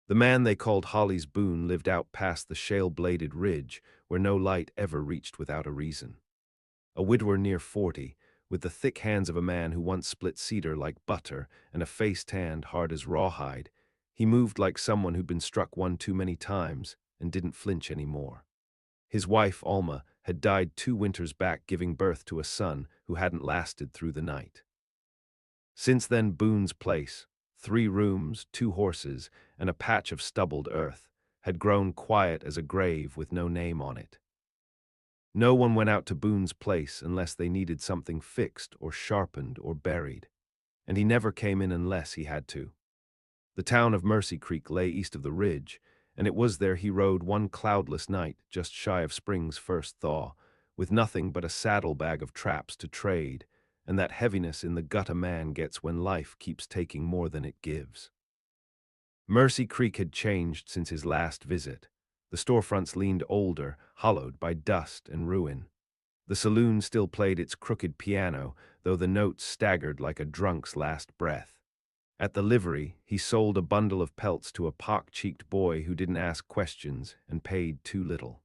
The man they called Holly's Boone lived out past the shale-bladed ridge where no light ever reached without a reason. A widower near 40, with the thick hands of a man who once split cedar like butter and a face tanned hard as rawhide, he moved like someone who'd been struck one too many times and didn't flinch anymore. His wife, Alma, had died 2 winters back giving birth to a son who hadn't lasted through the night. Since then, Boone's place, 3 rooms, 2 horses, and a patch of stubbled earth, had grown quiet as a grave with no name on it. No one went out to Boone's place unless they needed something fixed or sharpened or buried, and he never came in unless he had to. The town of Mercy Creek lay east of the ridge, and it was there he rode one cloudless night just shy of spring's first thaw, with nothing but a saddlebag of traps to trade and that heaviness in the gut a man gets when life keeps taking more than it gives. Mercy Creek had changed since his last visit. The storefronts leaned older, hollowed by dust and ruin. The saloon still played its crooked piano, though the notes staggered like a drunk's last breath. At the livery, he sold a bundle of pelts to a pock-cheeked boy who didn't ask questions and paid too little.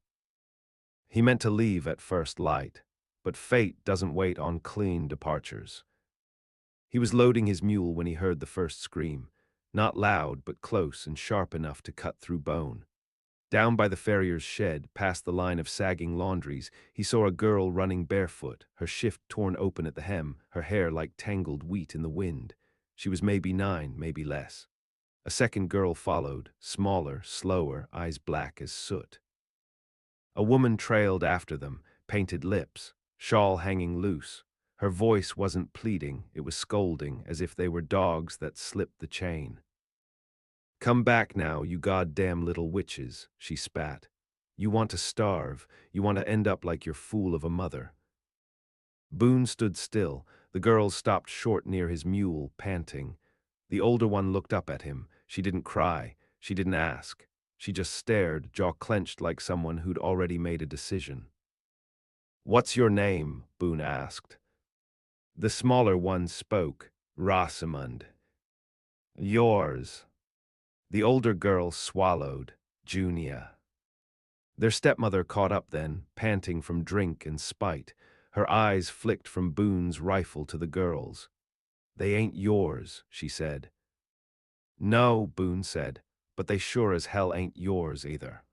He meant to leave at first light, but fate doesn't wait on clean departures. He was loading his mule when he heard the first scream, not loud but close and sharp enough to cut through bone. Down by the farrier's shed, past the line of sagging laundries, he saw a girl running barefoot, her shift torn open at the hem, her hair like tangled wheat in the wind. She was maybe 9, maybe less. A second girl followed, smaller, slower, eyes black as soot. A woman trailed after them, painted lips, shawl hanging loose. Her voice wasn't pleading, it was scolding, as if they were dogs that slipped the chain. "Come back now, you goddamn little witches," she spat. "You want to starve, you want to end up like your fool of a mother." Boone stood still. The girls stopped short near his mule, panting. The older one looked up at him. She didn't cry, she didn't ask. She just stared, jaw clenched like someone who'd already made a decision. "What's your name?" Boone asked. The smaller one spoke, Rosamund. "Yours." The older girl swallowed, Junia. Their stepmother caught up then, panting from drink and spite. Her eyes flicked from Boone's rifle to the girls. "They ain't yours," she said. "No," Boone said, "but they sure as hell ain't yours either."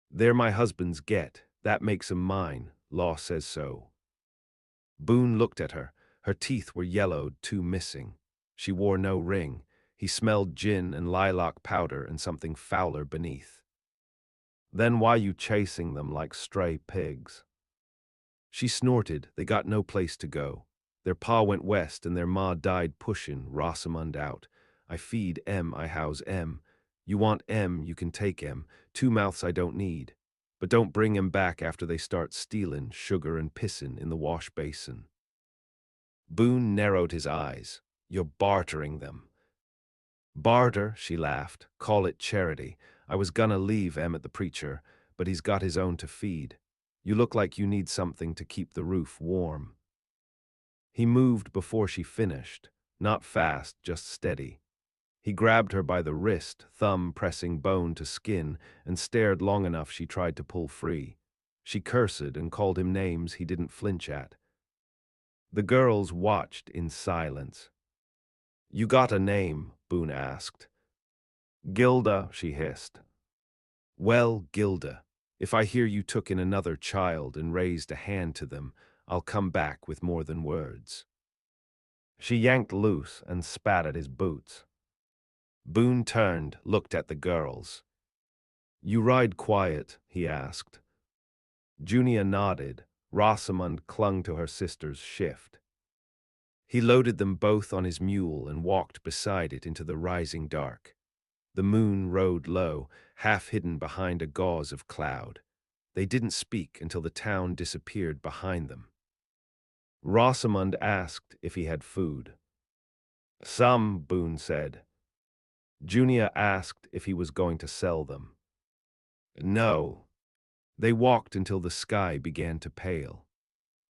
"They're my husband's get. That makes 'em mine. Law says so." Boone looked at her. Her teeth were yellowed, 2 missing. She wore no ring. He smelled gin and lilac powder and something fouler beneath. "Then why you chasing them like stray pigs?" She snorted. They got no place to go. Their pa went west and their ma died pushin' Rosamund out. "I feed M, I house M. You want M, you can take M. 2 mouths I don't need. But don't bring em back after they start stealin' sugar and pissin' in the wash basin." Boone narrowed his eyes. "You're bartering them." "Barter," she laughed. "Call it charity. I was gonna leave M at the preacher, but he's got his own to feed. You look like you need something to keep the roof warm." He moved before she finished, not fast, just steady. He grabbed her by the wrist, thumb pressing bone to skin, and stared long enough she tried to pull free. She cursed and called him names he didn't flinch at. The girls watched in silence. "You got a name?" Boone asked. "Gilda," she hissed. "Well, Gilda, if I hear you took in another child and raised a hand to them, I'll come back with more than words." She yanked loose and spat at his boots. Boone turned, looked at the girls. "You ride quiet?" he asked. Junia nodded. Rosamund clung to her sister's shift. He loaded them both on his mule and walked beside it into the rising dark. The moon rode low, half hidden behind a gauze of cloud. They didn't speak until the town disappeared behind them. Rosamund asked if he had food. "Some," Boone said. Junia asked if he was going to sell them. "No." They walked until the sky began to pale.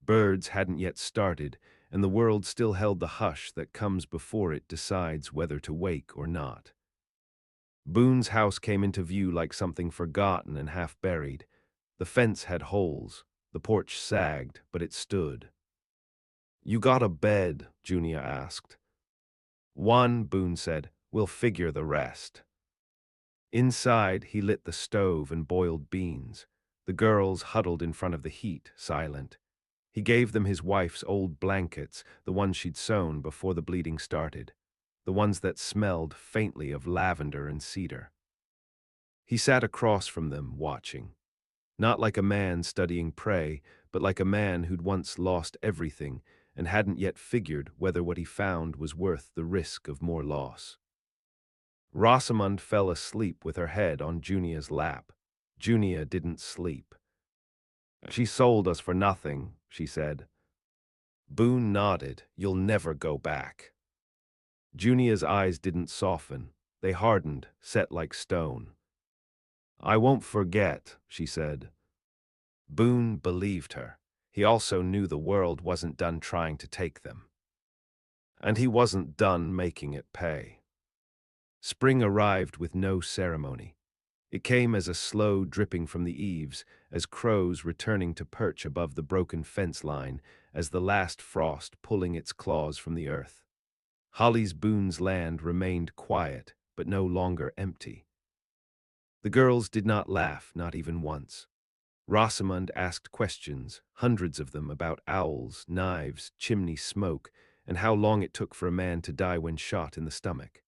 Birds hadn't yet started, and the world still held the hush that comes before it decides whether to wake or not. Boone's house came into view like something forgotten and half buried. The fence had holes. The porch sagged, but it stood. "You got a bed?" Junia asked. "One," Boone said. "We'll figure the rest." Inside, he lit the stove and boiled beans. The girls huddled in front of the heat, silent. He gave them his wife's old blankets, the ones she'd sewn before the bleeding started, the ones that smelled faintly of lavender and cedar. He sat across from them, watching. Not like a man studying prey, but like a man who'd once lost everything and hadn't yet figured whether what he found was worth the risk of more loss. Rosamund fell asleep with her head on Junia's lap. Junia didn't sleep. "She sold us for nothing," she said. Boone nodded. "You'll never go back." Junia's eyes didn't soften. They hardened, set like stone. "I won't forget," she said. Boone believed her. He also knew the world wasn't done trying to take them. And he wasn't done making it pay. Spring arrived with no ceremony. It came as a slow dripping from the eaves, as crows returning to perch above the broken fence line, as the last frost pulling its claws from the earth. Holly's Boone's land remained quiet, but no longer empty. The girls did not laugh, not even once. Rosamund asked questions, hundreds of them, about owls, knives, chimney smoke, and how long it took for a man to die when shot in the stomach.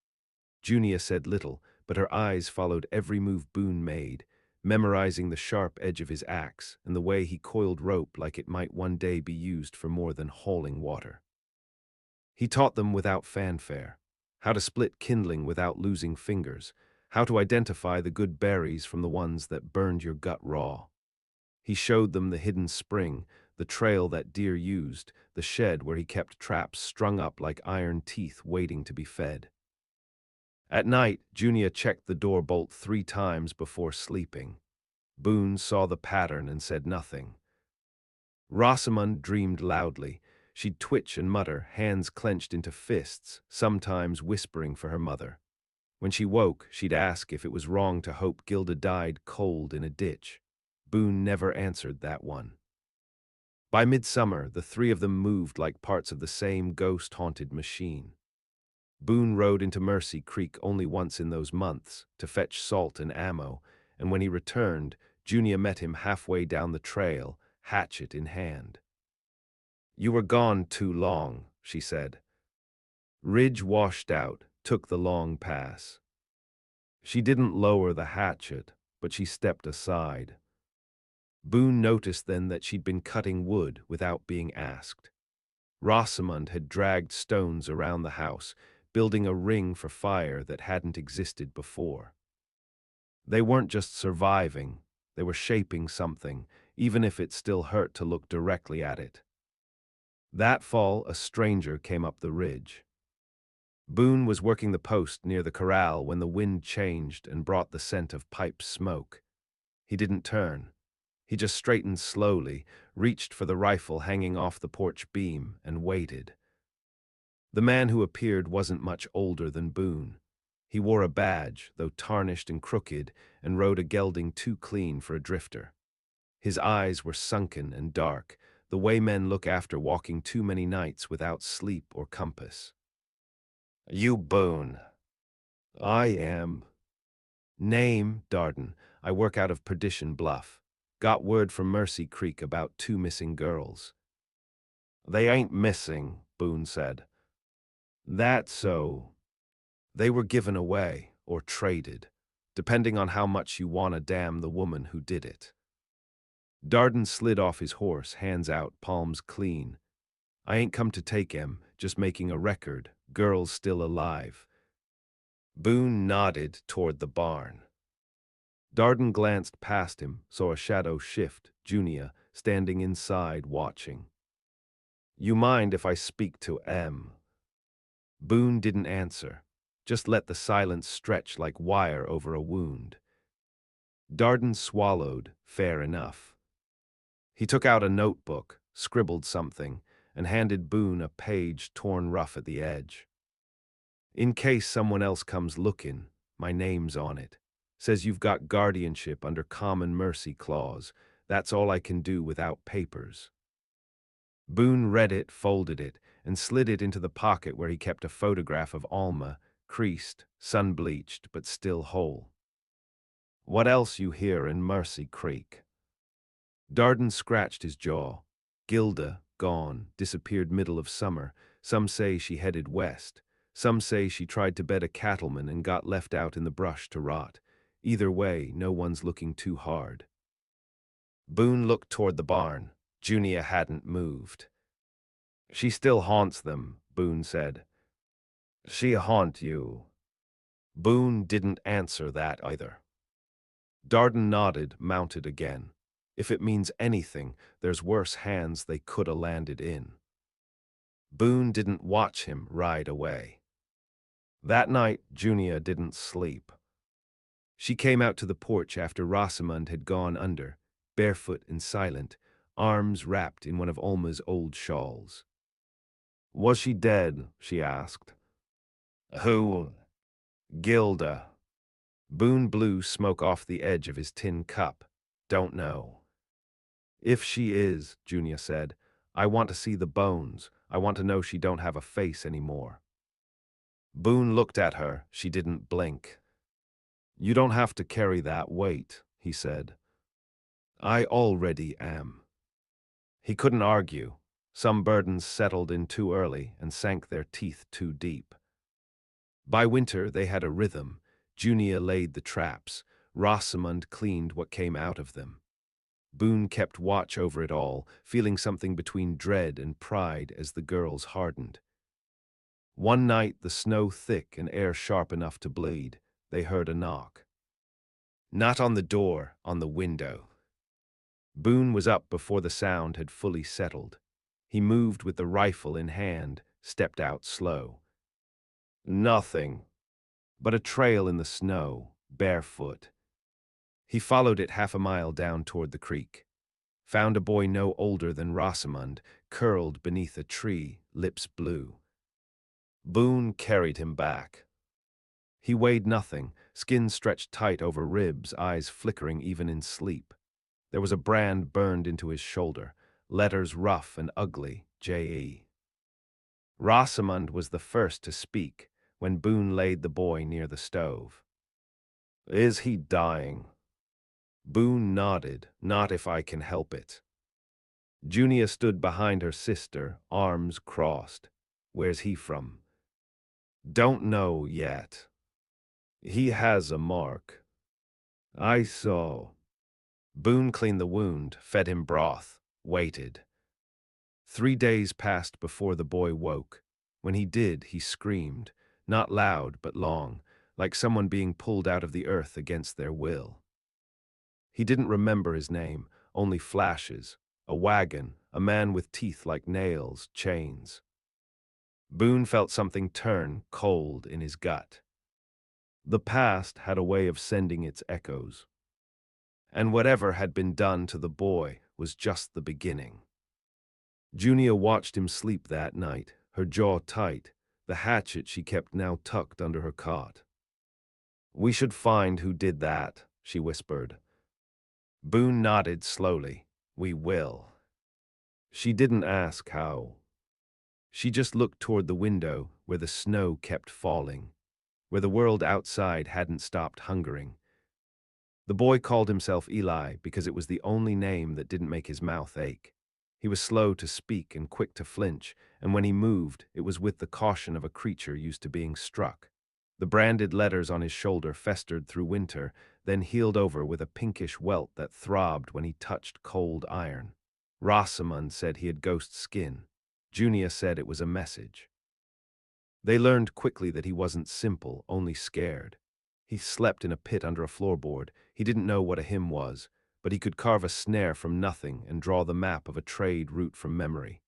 Junia said little, but her eyes followed every move Boone made, memorizing the sharp edge of his axe and the way he coiled rope like it might one day be used for more than hauling water. He taught them without fanfare, how to split kindling without losing fingers, how to identify the good berries from the ones that burned your gut raw. He showed them the hidden spring, the trail that deer used, the shed where he kept traps strung up like iron teeth waiting to be fed. At night, Junia checked the door bolt 3 times before sleeping. Boone saw the pattern and said nothing. Rosamund dreamed loudly. She'd twitch and mutter, hands clenched into fists, sometimes whispering for her mother. When she woke, she'd ask if it was wrong to hope Gilda died cold in a ditch. Boone never answered that one. By midsummer, the 3 of them moved like parts of the same ghost-haunted machine. Boone rode into Mercy Creek only once in those months to fetch salt and ammo, and when he returned, Junia met him halfway down the trail, hatchet in hand. "You were gone too long," she said. Ridge washed out, took the long pass. She didn't lower the hatchet, but she stepped aside. Boone noticed then that she'd been cutting wood without being asked. Rosamund had dragged stones around the house, building a ring for fire that hadn't existed before. They weren't just surviving, they were shaping something, even if it still hurt to look directly at it. That fall, a stranger came up the ridge. Boone was working the post near the corral when the wind changed and brought the scent of pipe smoke. He didn't turn. He just straightened slowly, reached for the rifle hanging off the porch beam, and waited. The man who appeared wasn't much older than Boone. He wore a badge, though tarnished and crooked, and rode a gelding too clean for a drifter. His eyes were sunken and dark, the way men look after walking too many nights without sleep or compass. "You Boone." "I am." "Name?" "Darden. I work out of Perdition Bluff. Got word from Mercy Creek about 2 missing girls." "They ain't missing," Boone said. "That's so. They were given away, or traded, depending on how much you want to damn the woman who did it." Darden slid off his horse, hands out, palms clean. "I ain't come to take 'em, just making a record. Girl's still alive." Boone nodded toward the barn. Darden glanced past him, saw a shadow shift, Junia, standing inside watching. "You mind if I speak to M?" Boone didn't answer, just let the silence stretch like wire over a wound. Darden swallowed, fair enough. He took out a notebook, scribbled something, and handed Boone a page torn rough at the edge. "In case someone else comes looking, My name's on it. Says you've got guardianship under common mercy clause. That's all I can do without papers." Boone read it, folded it, and slid it into the pocket where he kept a photograph of Alma, creased, sun-bleached, but still whole. "What else you hear in Mercy Creek?" Darden scratched his jaw. "Gilda, gone, disappeared middle of summer. Some say she headed west. Some say she tried to bed a cattleman and got left out in the brush to rot. Either way, no one's looking too hard." Boone looked toward the barn. Junia hadn't moved. "She still haunts them," Boone said. "She haunt you?" Boone didn't answer that either. Darden nodded, mounted again. "If it means anything, there's worse hands they coulda landed in." Boone didn't watch him ride away. That night, Junia didn't sleep. She came out to the porch after Rosamund had gone under, barefoot and silent, arms wrapped in one of Alma's old shawls. "Was she dead?" she asked. "Who?" "Gilda." Boone blew smoke off the edge of his tin cup. "Don't know." "If she is," Junia said, "I want to see the bones. I want to know she don't have a face anymore." Boone looked at her. She didn't blink. "You don't have to carry that weight," he said. "I already am." He couldn't argue. Some burdens settled in too early and sank their teeth too deep. By winter they had a rhythm. Junia laid the traps. Rosamund cleaned what came out of them. Boone kept watch over it all, feeling something between dread and pride as the girls hardened. One night, the snow thick and air sharp enough to bleed, they heard a knock. Not on the door, on the window. Boone was up before the sound had fully settled. He moved with the rifle in hand, stepped out slow. Nothing but a trail in the snow, barefoot. He followed it half a mile down toward the creek. Found a boy no older than Rosamund, curled beneath a tree, lips blue. Boone carried him back. He weighed nothing, skin stretched tight over ribs, eyes flickering even in sleep. There was a brand burned into his shoulder, letters rough and ugly, J.E. Rosamund was the first to speak when Boone laid the boy near the stove. "Is he dying?" Boone nodded. "Not if I can help it." Junia stood behind her sister, arms crossed. "Where's he from?" "Don't know yet. He has a mark." "I saw." Boone cleaned the wound, fed him broth, waited. 3 days passed before the boy woke. When he did, he screamed, not loud but long, like someone being pulled out of the earth against their will. He didn't remember his name, only flashes, a wagon, a man with teeth like nails, chains. Boone felt something turn cold in his gut. The past had a way of sending its echoes. And whatever had been done to the boy was just the beginning. Junia watched him sleep that night, her jaw tight, the hatchet she kept now tucked under her cot. "We should find who did that," she whispered. Boone nodded slowly. "We will." She didn't ask how. She just looked toward the window where the snow kept falling, where the world outside hadn't stopped hungering. The boy called himself Eli because it was the only name that didn't make his mouth ache. He was slow to speak and quick to flinch, and when he moved, it was with the caution of a creature used to being struck. The branded letters on his shoulder festered through winter, then healed over with a pinkish welt that throbbed when he touched cold iron. Rosamund said he had ghost skin. Junia said it was a message. They learned quickly that he wasn't simple, only scared. He slept in a pit under a floorboard. He didn't know what a hymn was, but he could carve a snare from nothing and draw the map of a trade route from memory.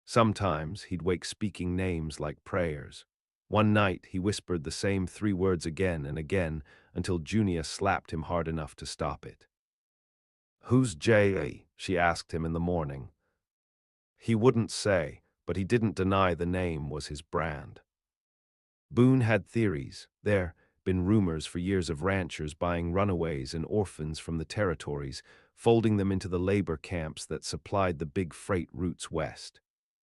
Sometimes he'd wake speaking names like prayers. One night he whispered the same 3 words again and again until Junia slapped him hard enough to stop it. "Who's J.A.?" she asked him in the morning. He wouldn't say, but he didn't deny the name was his brand. Boone had theories. There, been rumors for years of ranchers buying runaways and orphans from the territories, folding them into the labor camps that supplied the big freight routes west.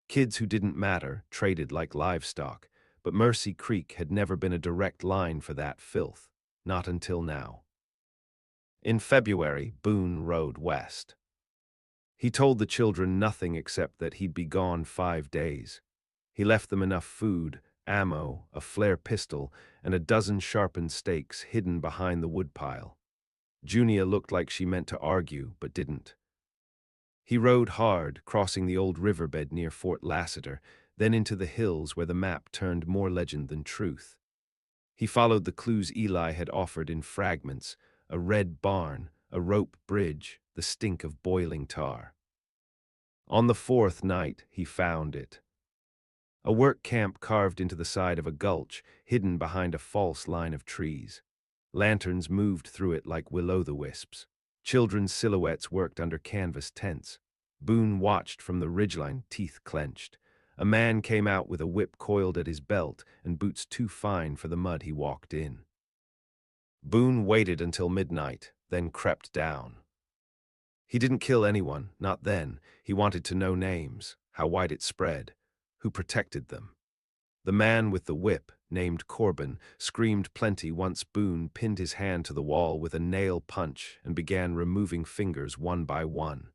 Kids who didn't matter traded like livestock, but Mercy Creek had never been a direct line for that filth, not until now. In February, Boone rode west. He told the children nothing except that he'd be gone 5 days. He left them enough food, ammo, a flare pistol, and a dozen sharpened stakes hidden behind the woodpile. Junia looked like she meant to argue, but didn't. He rode hard, crossing the old riverbed near Fort Lassiter, then into the hills where the map turned more legend than truth. He followed the clues Eli had offered in fragments: a red barn, a rope bridge, the stink of boiling tar. On the fourth night, he found it. A work camp carved into the side of a gulch, hidden behind a false line of trees. Lanterns moved through it like will-o'-the-wisps. Children's silhouettes worked under canvas tents. Boone watched from the ridgeline, teeth clenched. A man came out with a whip coiled at his belt and boots too fine for the mud he walked in. Boone waited until midnight, then crept down. He didn't kill anyone, not then. He wanted to know names, how wide it spread, who protected them. The man with the whip, named Corbin, screamed plenty once Boone pinned his hand to the wall with a nail punch and began removing fingers one by one.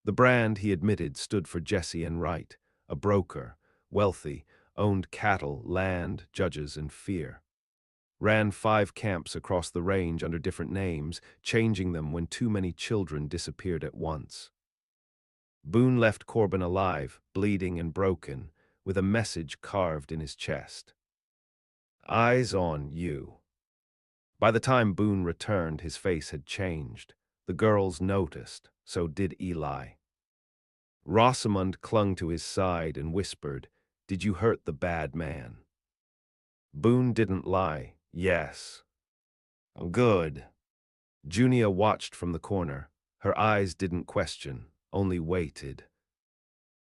The brand, he admitted, stood for Jesse and Wright, a broker, wealthy, owned cattle, land, judges, and fear. Ran 5 camps across the range under different names, changing them when too many children disappeared at once. Boone left Corbin alive, bleeding and broken, with a message carved in his chest. Eyes on you. By the time Boone returned, his face had changed. The girls noticed, so did Eli. Rosamond clung to his side and whispered, "Did you hurt the bad man?" Boone didn't lie. "Yes." "Good." Junia watched from the corner. Her eyes didn't question, only waited.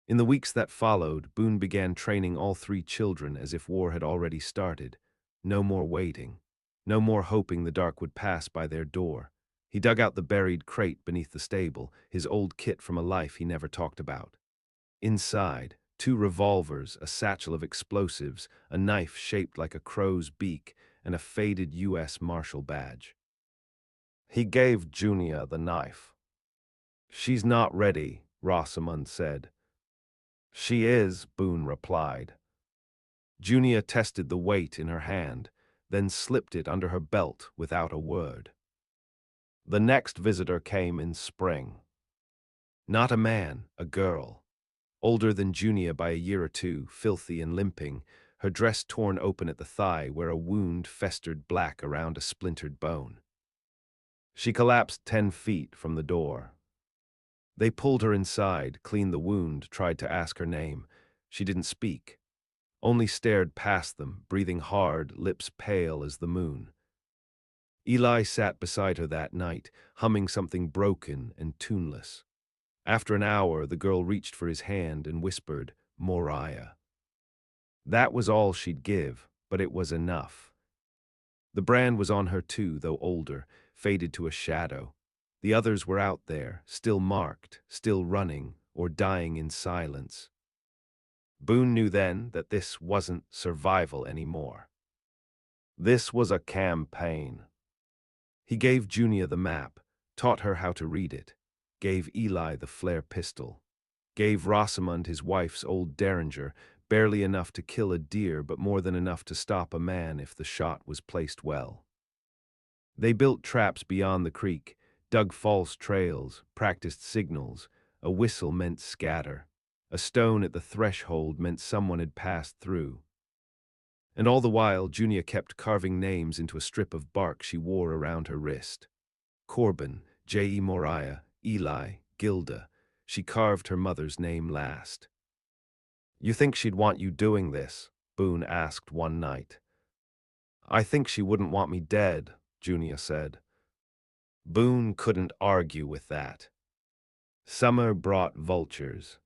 In the weeks that followed, Boone began training all 3 children as if war had already started. No more waiting. No more hoping the dark would pass by their door. He dug out the buried crate beneath the stable, his old kit from a life he never talked about. Inside, 2 revolvers, a satchel of explosives, a knife shaped like a crow's beak, and a faded U.S. Marshal badge. He gave Junia the knife. "She's not ready," Rosamond said. "She is," Boone replied. Junia tested the weight in her hand, then slipped it under her belt without a word. The next visitor came in spring. Not a man, a girl. Older than Junia by a year or 2, filthy and limping, her dress torn open at the thigh where a wound festered black around a splintered bone. She collapsed 10 feet from the door. They pulled her inside, cleaned the wound, tried to ask her name. She didn't speak, only stared past them, breathing hard, lips pale as the moon. Eli sat beside her that night, humming something broken and tuneless. After an hour, the girl reached for his hand and whispered, "Moriah." That was all she'd give, but it was enough. The brand was on her too, though older, faded to a shadow. The others were out there, still marked, still running, or dying in silence. Boone knew then that this wasn't survival anymore. This was a campaign. He gave Junia the map, taught her how to read it, gave Eli the flare pistol, gave Rosamond his wife's old derringer, barely enough to kill a deer but more than enough to stop a man if the shot was placed well. They built traps beyond the creek, dug false trails, practiced signals. A whistle meant scatter. A stone at the threshold meant someone had passed through. And all the while, Junia kept carving names into a strip of bark she wore around her wrist. Corbin, J.E. Moriah, Eli, Gilda. She carved her mother's name last. "You think she'd want you doing this?" Boone asked one night. "I think she wouldn't want me dead," Junia said. Boone couldn't argue with that. Summer brought vultures.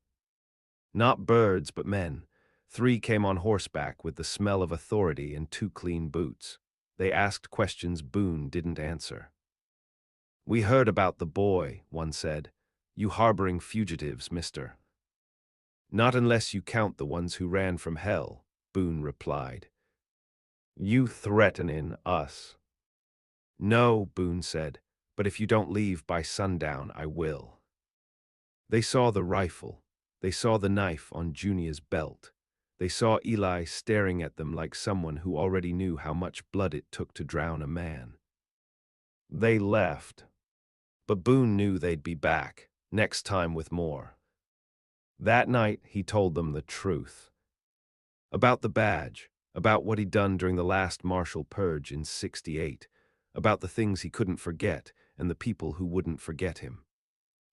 Not birds, but men. 3 came on horseback with the smell of authority and 2 clean boots. They asked questions Boone didn't answer. "We heard about the boy," one said. "You harboring fugitives, mister." "Not unless you count the ones who ran from hell," Boone replied. "You threatening us?" "No," Boone said, "but if you don't leave by sundown, I will." They saw the rifle. They saw the knife on Junior's belt. They saw Eli staring at them like someone who already knew how much blood it took to drown a man. They left. But Boone knew they'd be back, next time with more. That night, he told them the truth. About the badge, about what he'd done during the last martial purge in '68, about the things he couldn't forget and the people who wouldn't forget him.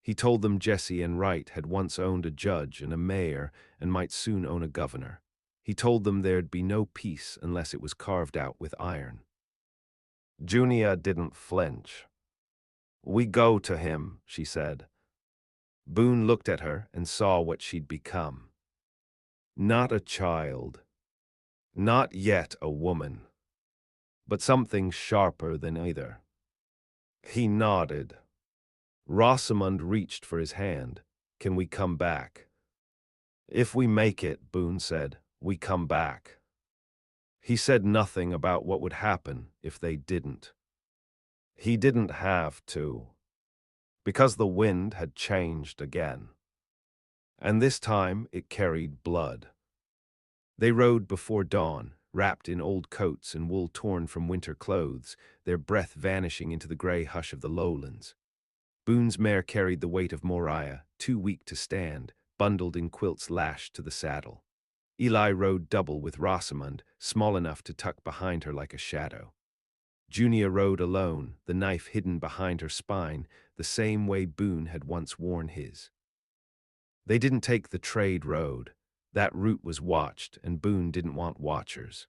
He told them Jesse and Wright had once owned a judge and a mayor and might soon own a governor. He told them there'd be no peace unless it was carved out with iron. Junia didn't flinch. "We go to him," she said. Boone looked at her and saw what she'd become. Not a child. Not yet a woman. But something sharper than either. He nodded. Rosamund reached for his hand. "Can we come back?" "If we make it," Boone said, "we come back." He said nothing about what would happen if they didn't. He didn't have to. Because the wind had changed again. And this time it carried blood. They rode before dawn, wrapped in old coats and wool torn from winter clothes, their breath vanishing into the gray hush of the lowlands. Boone's mare carried the weight of Moriah, too weak to stand, bundled in quilts lashed to the saddle. Eli rode double with Rosamund, small enough to tuck behind her like a shadow. Junia rode alone, the knife hidden behind her spine, the same way Boone had once worn his. They didn't take the trade road. That route was watched, and Boone didn't want watchers.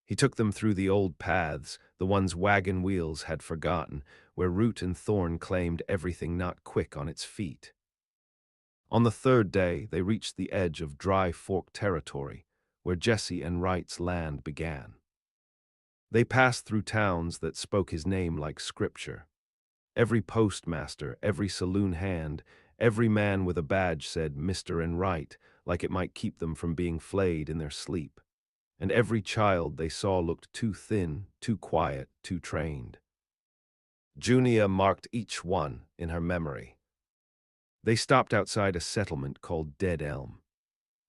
He took them through the old paths, the ones wagon wheels had forgotten, where root and thorn claimed everything not quick on its feet. On the third day, they reached the edge of Dry Fork territory, where Jesse and Wright's land began. They passed through towns that spoke his name like scripture. Every postmaster, every saloon hand, every man with a badge said Mr. and Wright, like it might keep them from being flayed in their sleep. And every child they saw looked too thin, too quiet, too trained. Junia marked each one in her memory. They stopped outside a settlement called Dead Elm.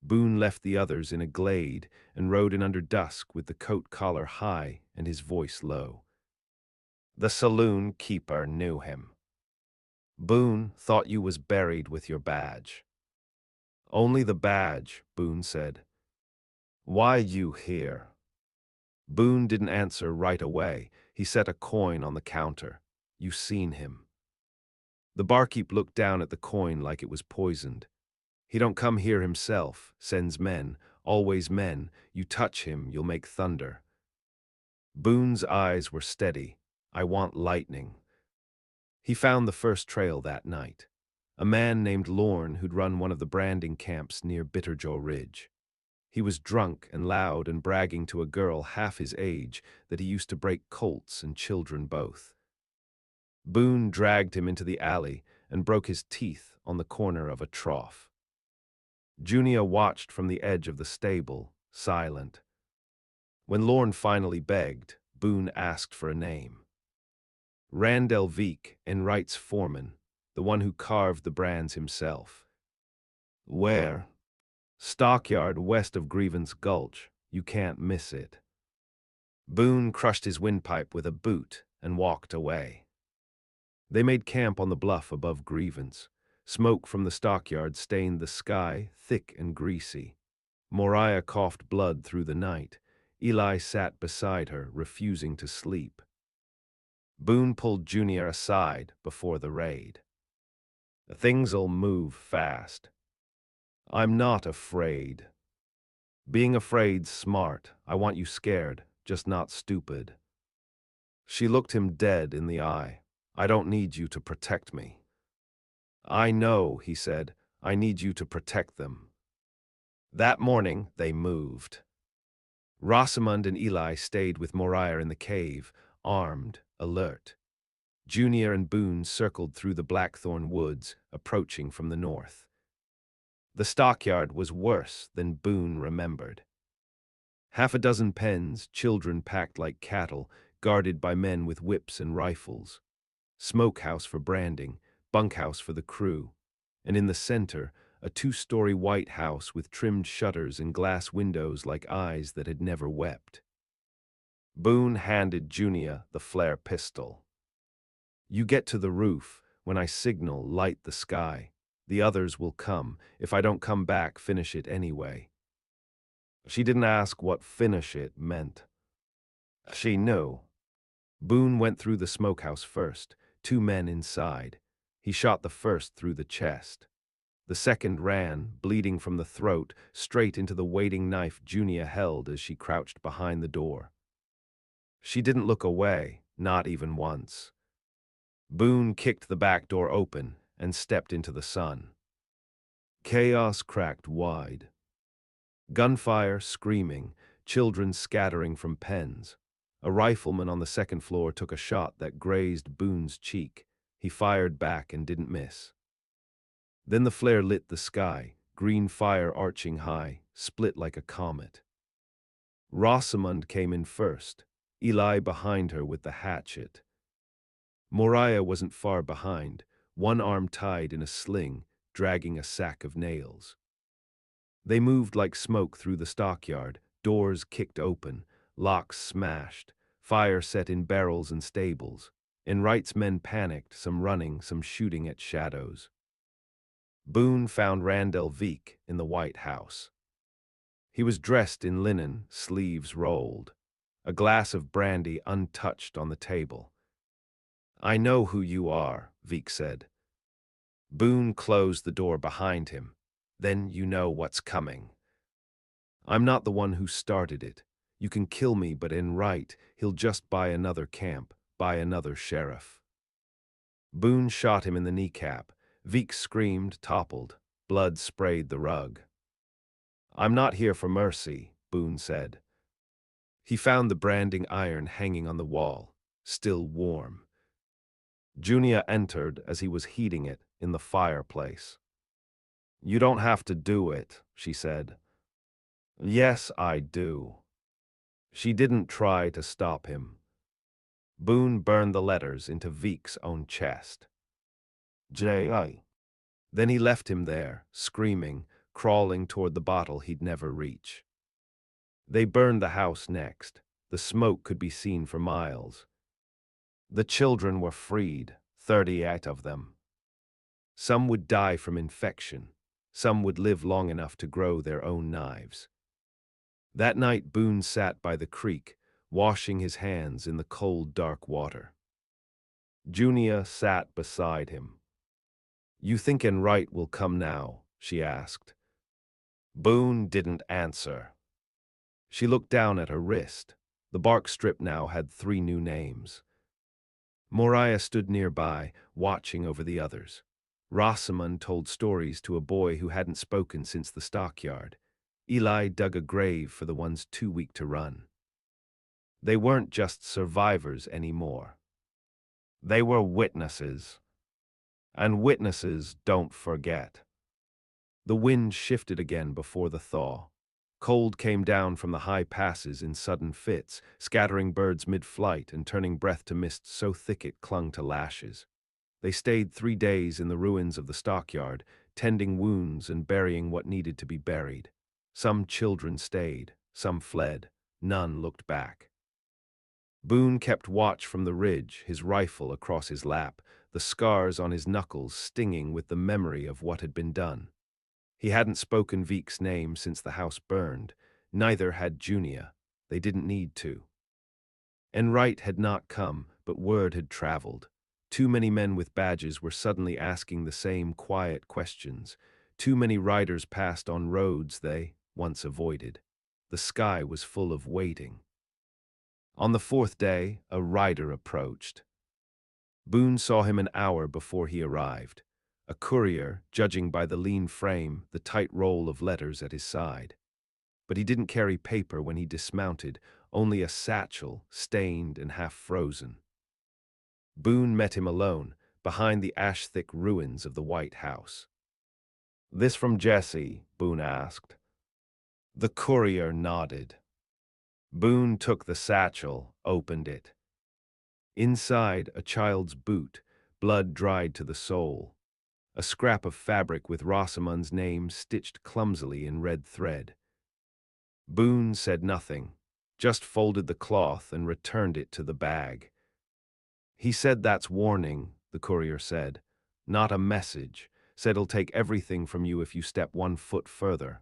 Boone left the others in a glade and rode in under dusk with the coat collar high and his voice low. The saloon keeper knew him. "Boone thought you was buried with your badge." "Only the badge," Boone said. "Why you here?" Boone didn't answer right away. He set a coin on the counter. "You seen him." The barkeep looked down at the coin like it was poisoned. "He don't come here himself, sends men, always men. You touch him, you'll make thunder." Boone's eyes were steady. "I want lightning." He found the first trail that night. A man named Lorne who'd run one of the branding camps near Bitterjaw Ridge. He was drunk and loud and bragging to a girl half his age that he used to break colts and children both. Boone dragged him into the alley and broke his teeth on the corner of a trough. Junia watched from the edge of the stable, silent. When Lorne finally begged, Boone asked for a name. Randell Veek, Enright's foreman, the one who carved the brands himself. "Where?" "Stockyard west of Grievance Gulch. You can't miss it." Boone crushed his windpipe with a boot and walked away. They made camp on the bluff above Grievance. Smoke from the stockyard stained the sky, thick and greasy. Moriah coughed blood through the night. Eli sat beside her, refusing to sleep. Boone pulled Junior aside before the raid. "Things'll move fast." "I'm not afraid." "Being afraid's smart. I want you scared, just not stupid." She looked him dead in the eye. "I don't need you to protect me." "I know," he said. "I need you to protect them." That morning, they moved. Rosamund and Eli stayed with Moriah in the cave, armed, alert. Junior and Boone circled through the Blackthorn woods, approaching from the north. The stockyard was worse than Boone remembered. Half a dozen pens, children packed like cattle, guarded by men with whips and rifles. Smokehouse for branding, bunkhouse for the crew. And in the center, a two-story white house with trimmed shutters and glass windows like eyes that had never wept. Boone handed Junior the flare pistol. "You get to the roof. When I signal, light the sky. The others will come. If I don't come back, finish it anyway." She didn't ask what finish it meant. She knew. Boone went through the smokehouse first, two men inside. He shot the first through the chest. The second ran, bleeding from the throat, straight into the waiting knife Junior held as she crouched behind the door. She didn't look away, not even once. Boone kicked the back door open and stepped into the sun. Chaos cracked wide. Gunfire, screaming, children scattering from pens. A rifleman on the second floor took a shot that grazed Boone's cheek. He fired back and didn't miss. Then the flare lit the sky, green fire arching high, split like a comet. Rosamund came in first, Eli behind her with the hatchet. Moriah wasn't far behind, one arm tied in a sling, dragging a sack of nails. They moved like smoke through the stockyard, doors kicked open, locks smashed, fire set in barrels and stables. Enright's men panicked, some running, some shooting at shadows. Boone found Randall Veek in the White House. He was dressed in linen, sleeves rolled, a glass of brandy untouched on the table. "I know who you are," Veek said. Boone closed the door behind him. "Then you know what's coming. I'm not the one who started it. You can kill me, but Enright, he'll just buy another camp, buy another sheriff." Boone shot him in the kneecap. Veek screamed, toppled. Blood sprayed the rug. "I'm not here for mercy," Boone said. He found the branding iron hanging on the wall, still warm. Junior entered as he was heating it in the fireplace. "You don't have to do it," she said. "Yes, I do." She didn't try to stop him. Boone burned the letters into Veek's own chest. J.I. Then he left him there, screaming, crawling toward the bottle he'd never reach. They burned the house next. The smoke could be seen for miles. The children were freed, 38 of them. Some would die from infection. Some would live long enough to grow their own knives. That night Boone sat by the creek, washing his hands in the cold, dark water. Junior sat beside him. "You think Enright will come now?" she asked. Boone didn't answer. She looked down at her wrist. The bark strip now had 3 new names. Moriah stood nearby, watching over the others. Rosamund told stories to a boy who hadn't spoken since the stockyard. Eli dug a grave for the ones too weak to run. They weren't just survivors anymore. They were witnesses. And witnesses don't forget. The wind shifted again before the thaw. Cold came down from the high passes in sudden fits, scattering birds mid-flight and turning breath to mist so thick it clung to lashes. They stayed 3 days in the ruins of the stockyard, tending wounds and burying what needed to be buried. Some children stayed, some fled, none looked back. Boone kept watch from the ridge, his rifle across his lap, the scars on his knuckles stinging with the memory of what had been done. He hadn't spoken Veek's name since the house burned. Neither had Junior. They didn't need to. Enright had not come, but word had traveled. Too many men with badges were suddenly asking the same quiet questions. Too many riders passed on roads they once avoided. The sky was full of waiting. On the 4th day, a rider approached. Boone saw him an hour before he arrived. A courier, judging by the lean frame, the tight roll of letters at his side. But he didn't carry paper when he dismounted, only a satchel, stained and half frozen. Boone met him alone, behind the ash-thick ruins of the White House. "This from Jesse?" Boone asked. The courier nodded. Boone took the satchel, opened it. Inside, a child's boot, blood dried to the sole. A scrap of fabric with Rosamund's name stitched clumsily in red thread. Boone said nothing, just folded the cloth and returned it to the bag. "He said that's warning," the courier said. "Not a message. Said he'll take everything from you if you step 1 foot further."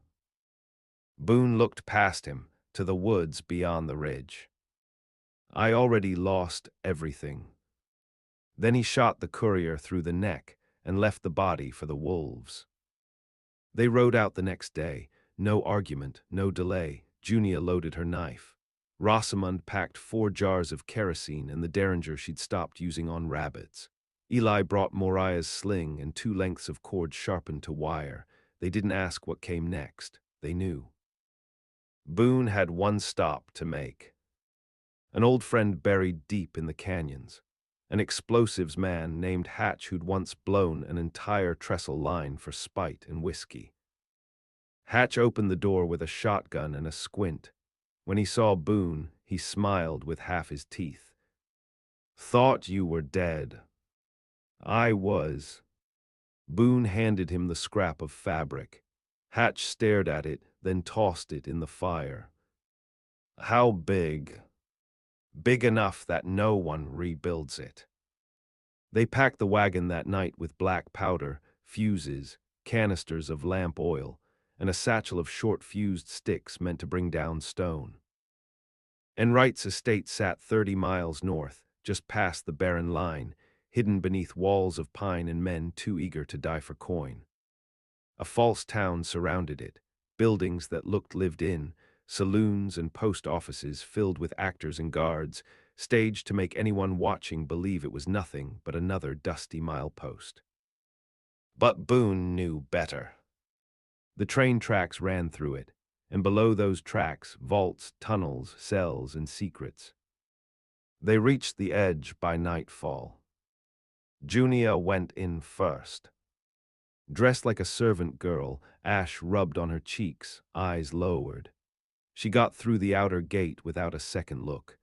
Boone looked past him, to the woods beyond the ridge. "I already lost everything." Then he shot the courier through the neck and left the body for the wolves. They rode out the next day. No argument, no delay. Junia loaded her knife. Rosamund packed 4 jars of kerosene and the derringer she'd stopped using on rabbits. Eli brought Moriah's sling and 2 lengths of cord sharpened to wire. They didn't ask what came next. They knew. Boone had one stop to make. An old friend buried deep in the canyons. An explosives man named Hatch who'd once blown an entire trestle line for spite and whiskey. Hatch opened the door with a shotgun and a squint. When he saw Boone, he smiled with half his teeth. "Thought you were dead." "I was." Boone handed him the scrap of fabric. Hatch stared at it, then tossed it in the fire. "How big?" "Big enough that no one rebuilds it." They packed the wagon that night with black powder, fuses, canisters of lamp oil, and a satchel of short-fused sticks meant to bring down stone. Enright's estate sat 30 miles north, just past the barren line, hidden beneath walls of pine and men too eager to die for coin. A false town surrounded it, buildings that looked lived in, saloons and post offices filled with actors and guards, staged to make anyone watching believe it was nothing but another dusty milepost. But Boone knew better. The train tracks ran through it, and below those tracks, vaults, tunnels, cells, and secrets. They reached the edge by nightfall. Junia went in first. Dressed like a servant girl, ash rubbed on her cheeks, eyes lowered. She got through the outer gate without a second look.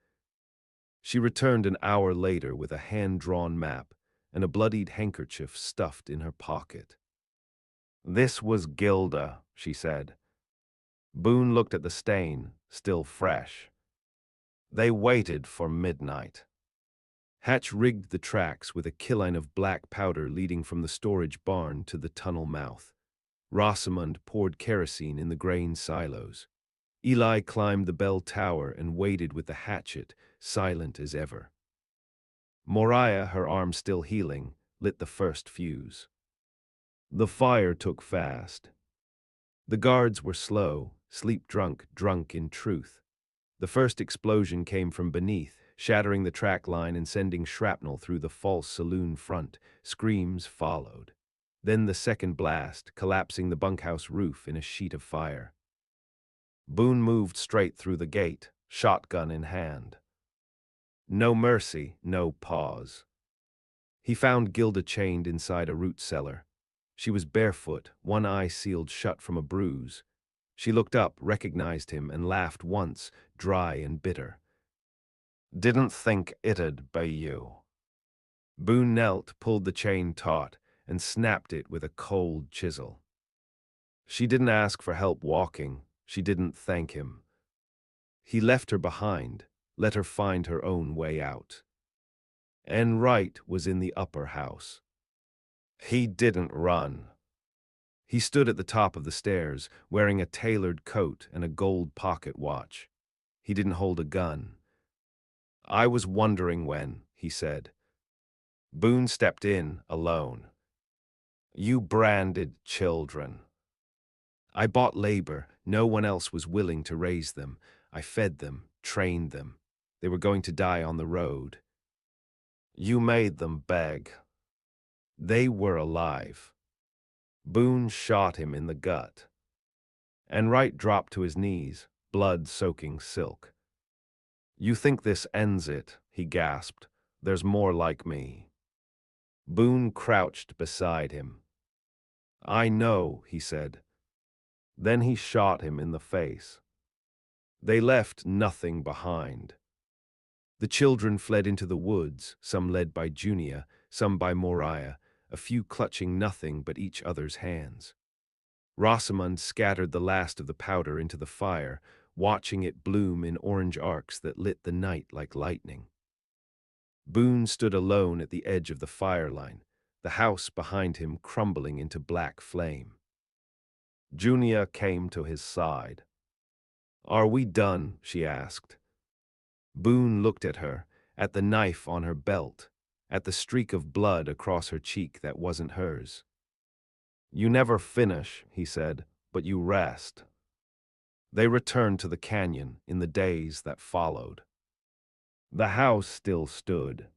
She returned an hour later with a hand-drawn map and a bloodied handkerchief stuffed in her pocket. "This was Gilda," she said. Boone looked at the stain, still fresh. "They waited for midnight." Hatch rigged the tracks with a killine of black powder leading from the storage barn to the tunnel mouth. Rosamund poured kerosene in the grain silos. Eli climbed the bell tower and waited with the hatchet, silent as ever. Moriah, her arm still healing, lit the first fuse. The fire took fast. The guards were slow, sleep-drunk, drunk in truth. The first explosion came from beneath, shattering the track line and sending shrapnel through the false saloon front. Screams followed. Then the second blast, collapsing the bunkhouse roof in a sheet of fire. Boone moved straight through the gate, shotgun in hand. No mercy, no pause. He found Gilda chained inside a root cellar. She was barefoot, one eye sealed shut from a bruise. She looked up, recognized him, and laughed once, dry and bitter. "Didn't think it'd be you." Boone knelt, pulled the chain taut, and snapped it with a cold chisel. She didn't ask for help walking. She didn't thank him. He left her behind, let her find her own way out. Enright was in the upper house. He didn't run. He stood at the top of the stairs, wearing a tailored coat and a gold pocket watch. He didn't hold a gun. "I was wondering when," he said. Boone stepped in, alone. "You branded children." "I bought labor. No one else was willing to raise them. I fed them, trained them. They were going to die on the road." "You made them beg." "They were alive." Boone shot him in the gut. and Wright dropped to his knees, blood soaking silk. "You think this ends it," he gasped. "There's more like me." Boone crouched beside him. "I know," he said. Then he shot him in the face. They left nothing behind. The children fled into the woods, some led by Junia, some by Moriah, a few clutching nothing but each other's hands. Rosamund scattered the last of the powder into the fire, watching it bloom in orange arcs that lit the night like lightning. Boone stood alone at the edge of the fire line, the house behind him crumbling into black flame. Junia came to his side. "Are we done?" she asked. Boone looked at her, at the knife on her belt, at the streak of blood across her cheek that wasn't hers. "You never finish," he said, "but you rest." They returned to the canyon in the days that followed. The house still stood.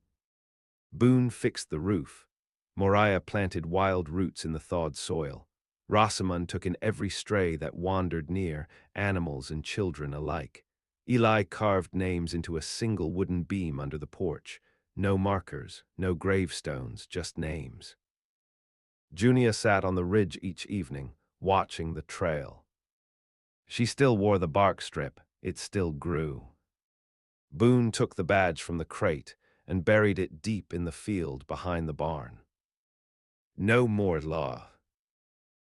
Boone fixed the roof. Moriah planted wild roots in the thawed soil. Rosamund took in every stray that wandered near, animals and children alike. Eli carved names into a single wooden beam under the porch. No markers, no gravestones, just names. Junia sat on the ridge each evening, watching the trail. She still wore the bark strip, it still grew. Boone took the badge from the crate and buried it deep in the field behind the barn. No more law.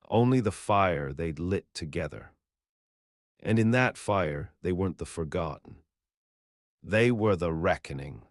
Only the fire they'd lit together. And in that fire, they weren't the forgotten. They were the reckoning.